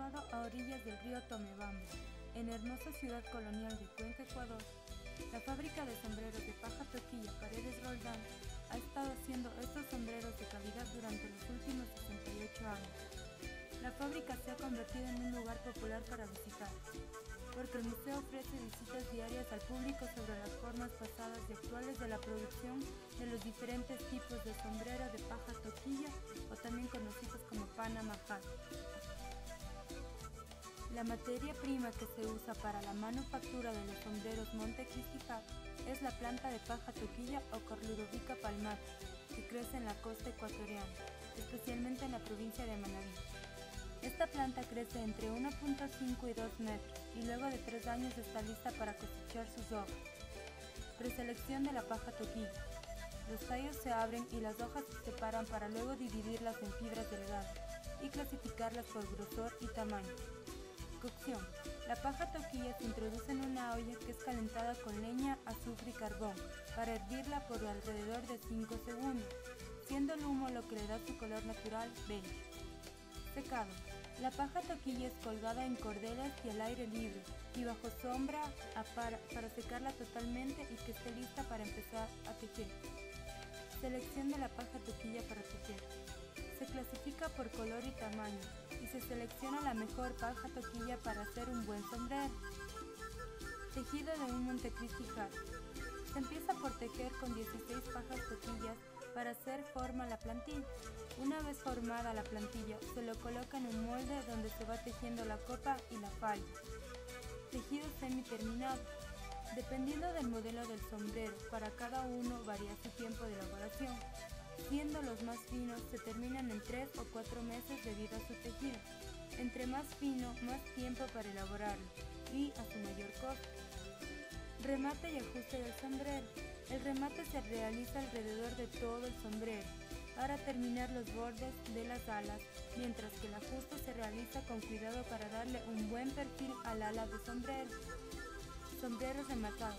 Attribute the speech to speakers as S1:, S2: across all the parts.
S1: Situado a orillas del río Tomebamba, en la hermosa ciudad colonial de Cuenca, Ecuador, la fábrica de sombreros de paja toquilla Paredes Roldán ha estado haciendo estos sombreros de calidad durante los últimos 68 años. La fábrica se ha convertido en un lugar popular para visitar, porque el museo ofrece visitas diarias al público sobre las formas pasadas y actuales de la producción de los diferentes tipos de sombrero de paja toquilla, o también conocidos como Panama Hat. La materia prima que se usa para la manufactura de los sombreros Monte Cristi Hat es la planta de paja toquilla o Corludovica palmata, que crece en la costa ecuatoriana, especialmente en la provincia de Manabí. Esta planta crece entre 1.5 y 2 metros y luego de 3 años está lista para cosechar sus hojas. Preselección de la paja toquilla. Los tallos se abren y las hojas se separan para luego dividirlas en fibras delgadas y clasificarlas por grosor y tamaño. Cocción. La paja toquilla se introduce en una olla que es calentada con leña, azufre y carbón para hervirla por alrededor de 5 segundos, siendo el humo lo que le da su color natural beige. Secado. La paja toquilla es colgada en cordeles y al aire libre y bajo sombra para secarla totalmente y que esté lista para empezar a tejer. Selección de la paja toquilla para tejer. Se clasifica por color y tamaño y se selecciona la mejor paja toquilla para hacer un buen sombrero. Tejido de un Monte Cristi Hat. Se empieza por tejer con 16 pajas toquillas para hacer forma la plantilla. Una vez formada la plantilla, se lo coloca en un molde donde se va tejiendo la copa y la falda. Tejido semi-terminado. Dependiendo del modelo del sombrero, para cada uno varía su tiempo de elaboración, siendo los más finos se terminan en 3 o 4 meses debido a su tejido. Entre más fino, más tiempo para elaborarlo y a su mayor costo. Remate y ajuste del sombrero. El remate se realiza alrededor de todo el sombrero para terminar los bordes de las alas, mientras que el ajuste se realiza con cuidado para darle un buen perfil al ala de sombrero. Sombrero rematado.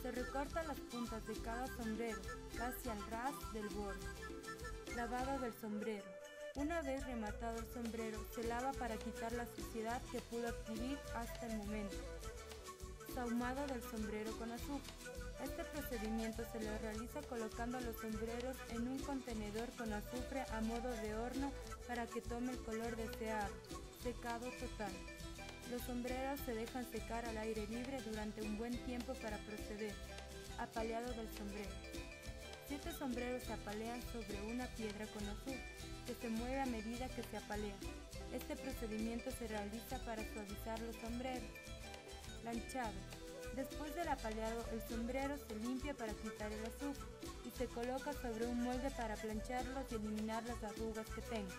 S1: Se recortan las puntas de cada sombrero casi al ras del borde. Lavado del sombrero. Una vez rematado el sombrero, se lava para quitar la suciedad que pudo adquirir hasta el momento. Sahumado del sombrero con azufre. Este procedimiento se lo realiza colocando los sombreros en un contenedor con azufre a modo de horno para que tome el color deseado. Secado total. Los sombreros se dejan secar al aire libre durante un buen tiempo para proceder. Apaleado del sombrero. 7 sombreros se apalean sobre una piedra con azufre, que se mueve a medida que se apalean. Este procedimiento se realiza para suavizar los sombreros. Planchado. Después del apaleado, el sombrero se limpia para quitar el azufre y se coloca sobre un molde para plancharlos y eliminar las arrugas que tenga.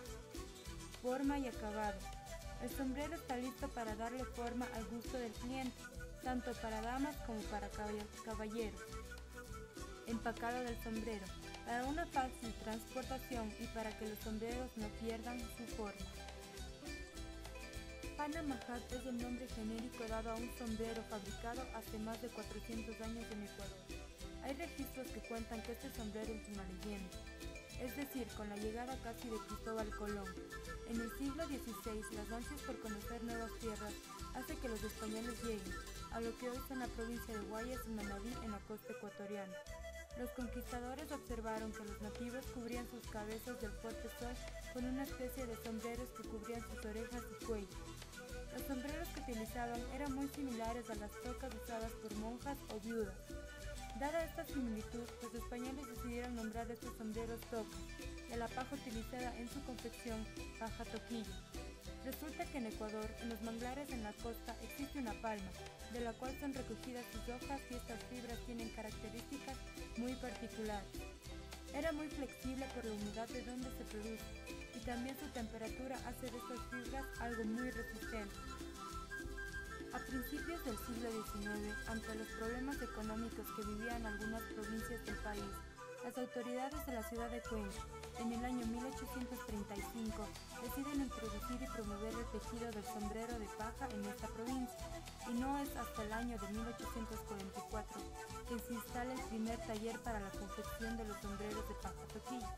S1: Forma y acabado. El sombrero está listo para darle forma al gusto del cliente, tanto para damas como para caballeros. Empacado del sombrero. Para una fácil transportación y para que los sombreros no pierdan su forma. Panama Hat es el nombre genérico dado a un sombrero fabricado hace más de 400 años en Ecuador. Hay registros que cuentan que este sombrero es una leyenda, es decir, con la llegada casi de Cristóbal Colón. En el siglo XVI, las ansias por conocer nuevas tierras hace que los españoles lleguen a lo que hoy son la provincia de Guayas y Manabí en la costa ecuatoriana. Los conquistadores observaron que los nativos cubrían sus cabezas del fuerte sol con una especie de sombreros que cubrían sus orejas y cuello. Los sombreros que utilizaban eran muy similares a las tocas usadas por monjas o viudas. Dada esta similitud, los españoles decidieron nombrar estos sombreros tocas, y a la paja utilizada en su confección, paja toquilla. Resulta que en Ecuador, en los manglares en la costa, existe una palma, de la cual son recogidas sus hojas y estas fibras tienen características muy particulares. Era muy flexible por la humedad de donde se produce, y también su temperatura hace de estas fibras algo muy resistente. A principios del siglo XIX, ante los problemas económicos que vivían algunas provincias del país, las autoridades de la ciudad de Cuenca, en el año 1835, deciden introducir y promover el tejido del sombrero de paja en esta provincia, y no es hasta el año de 1844 que se instala el primer taller para la confección de los sombreros de paja toquilla.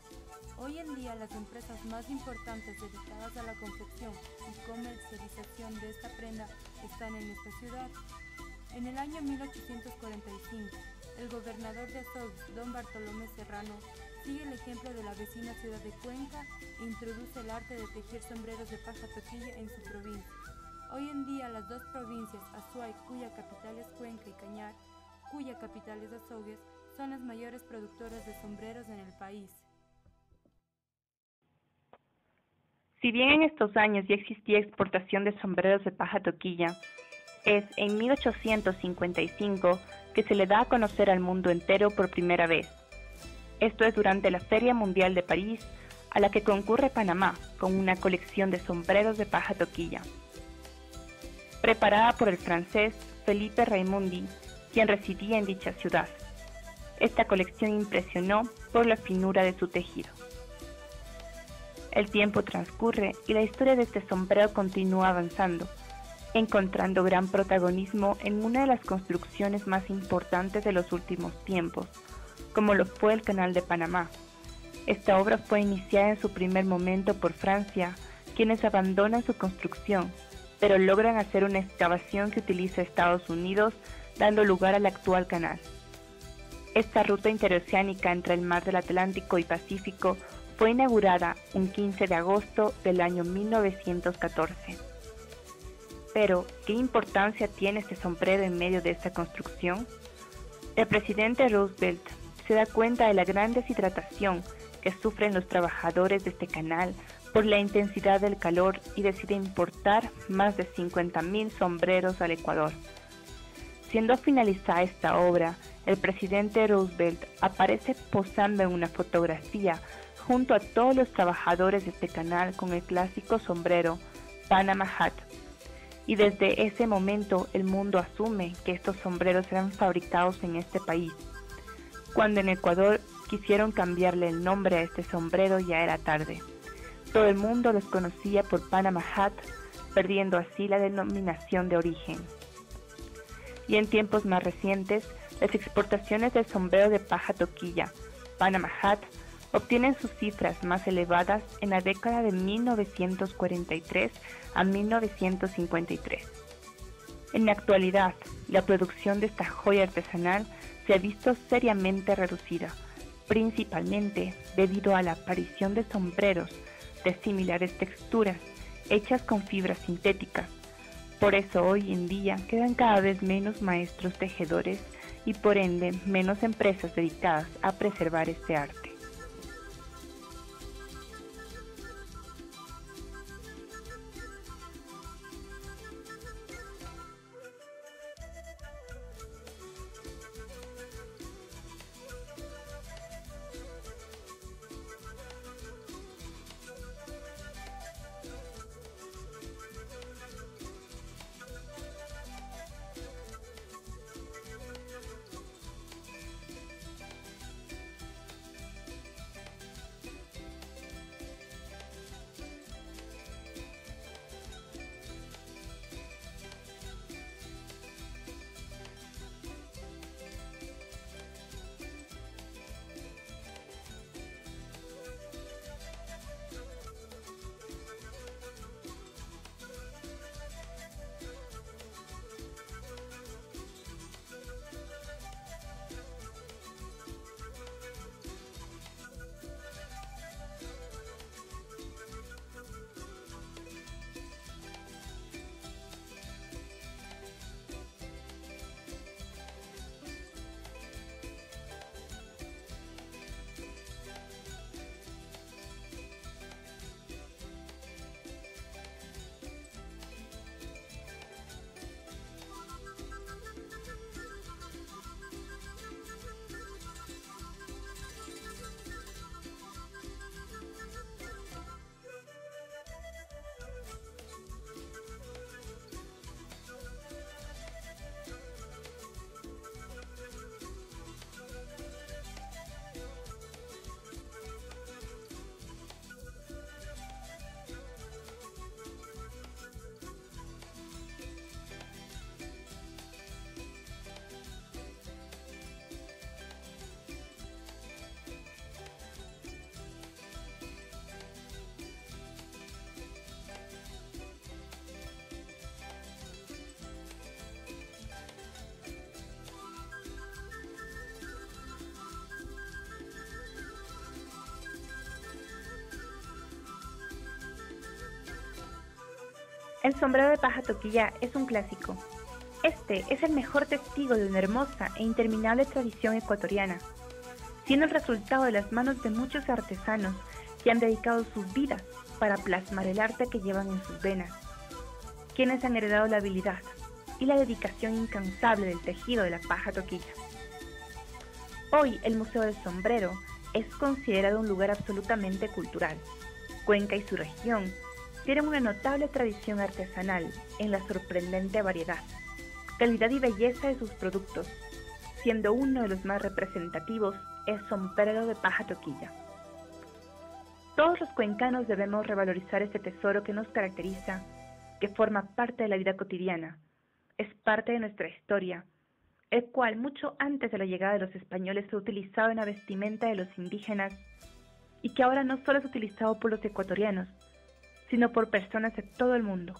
S1: Hoy Hoy en día las empresas más importantes dedicadas a la confección y comercialización de esta prenda están en esta ciudad. En el año 1845, el gobernador de Azogues, don Bartolomé Serrano, sigue el ejemplo de la vecina ciudad de Cuenca e introduce el arte de tejer sombreros de paja toquilla en su provincia. Hoy en día las dos provincias, Azuay, cuya capital es Cuenca, y Cañar, cuya capital es Azogues, son las mayores productoras de sombreros en el país.
S2: Si bien en estos años ya existía exportación de sombreros de paja toquilla, es en 1855 que se le da a conocer al mundo entero por primera vez. Esto es durante la Feria Mundial de París, a la que concurre Panamá con una colección de sombreros de paja toquilla, preparada por el francés Felipe Raimundi, quien residía en dicha ciudad. Esta colección impresionó por la finura de su tejido. El tiempo transcurre y la historia de este sombrero continúa avanzando, encontrando gran protagonismo en una de las construcciones más importantes de los últimos tiempos, como lo fue el Canal de Panamá. Esta obra fue iniciada en su primer momento por Francia, quienes abandonan su construcción, pero logran hacer una excavación que utiliza Estados Unidos, dando lugar al actual canal. Esta ruta interoceánica entre el mar del Atlántico y Pacífico fue inaugurada un 15 de agosto del año 1914. Pero, ¿qué importancia tiene este sombrero en medio de esta construcción? El presidente Roosevelt se da cuenta de la gran deshidratación que sufren los trabajadores de este canal por la intensidad del calor y decide importar más de 50,000 sombreros al Ecuador. Siendo finalizada esta obra, el presidente Roosevelt aparece posando en una fotografía junto a todos los trabajadores de este canal con el clásico sombrero Panama Hat. Y desde ese momento el mundo asume que estos sombreros eran fabricados en este país. Cuando en Ecuador quisieron cambiarle el nombre a este sombrero ya era tarde. Todo el mundo los conocía por Panama Hat, perdiendo así la denominación de origen. Y en tiempos más recientes, las exportaciones del sombrero de paja toquilla, Panama Hat, obtienen sus cifras más elevadas en la década de 1943 a 1953. En la actualidad, la producción de esta joya artesanal se ha visto seriamente reducida, principalmente debido a la aparición de sombreros de similares texturas, hechas con fibras sintéticas. Por eso hoy en día quedan cada vez menos maestros tejedores y por ende menos empresas dedicadas a preservar este arte. El sombrero de paja toquilla es un clásico. Este es el mejor testigo de una hermosa e interminable tradición ecuatoriana, siendo el resultado de las manos de muchos artesanos que han dedicado sus vidas para plasmar el arte que llevan en sus venas, quienes han heredado la habilidad y la dedicación incansable del tejido de la paja toquilla. Hoy el Museo del Sombrero es considerado un lugar absolutamente cultural. Cuenca y su región tienen una notable tradición artesanal en la sorprendente variedad, calidad y belleza de sus productos, siendo uno de los más representativos el sombrero de paja toquilla. Todos los cuencanos debemos revalorizar este tesoro que nos caracteriza, que forma parte de la vida cotidiana, es parte de nuestra historia, el cual mucho antes de la llegada de los españoles se utilizaba en la vestimenta de los indígenas y que ahora no solo es utilizado por los ecuatorianos, sino por personas de todo el mundo.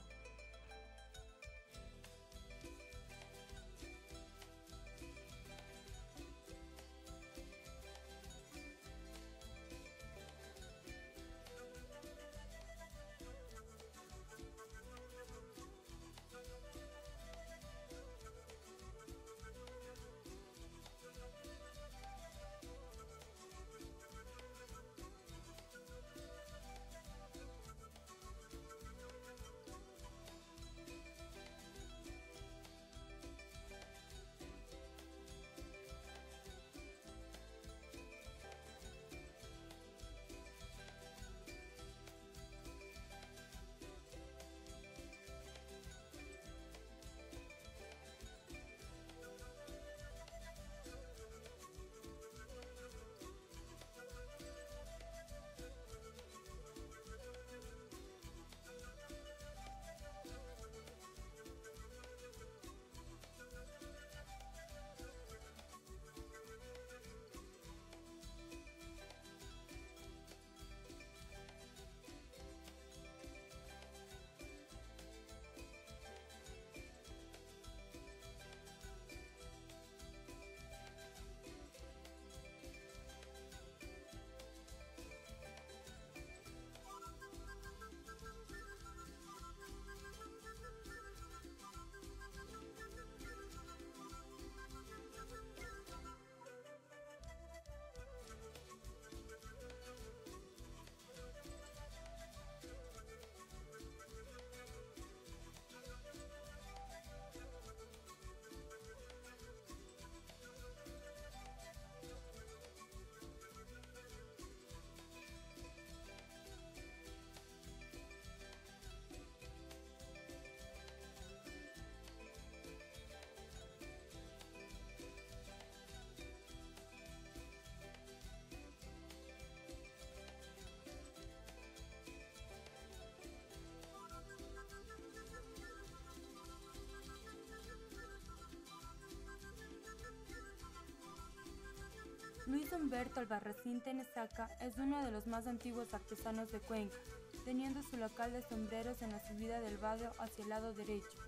S1: Luis Humberto Albarracín Tenesaca es uno de los más antiguos artesanos de Cuenca, teniendo su local de sombreros en la subida del Badeo hacia el lado derecho.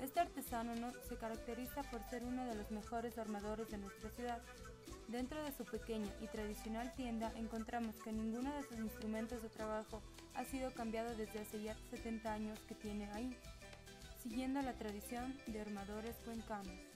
S1: Este artesano se caracteriza por ser uno de los mejores armadores de nuestra ciudad. Dentro de su pequeña y tradicional tienda encontramos que ninguno de sus instrumentos de trabajo ha sido cambiado desde hace ya 70 años que tiene ahí, siguiendo la tradición de armadores cuencanos.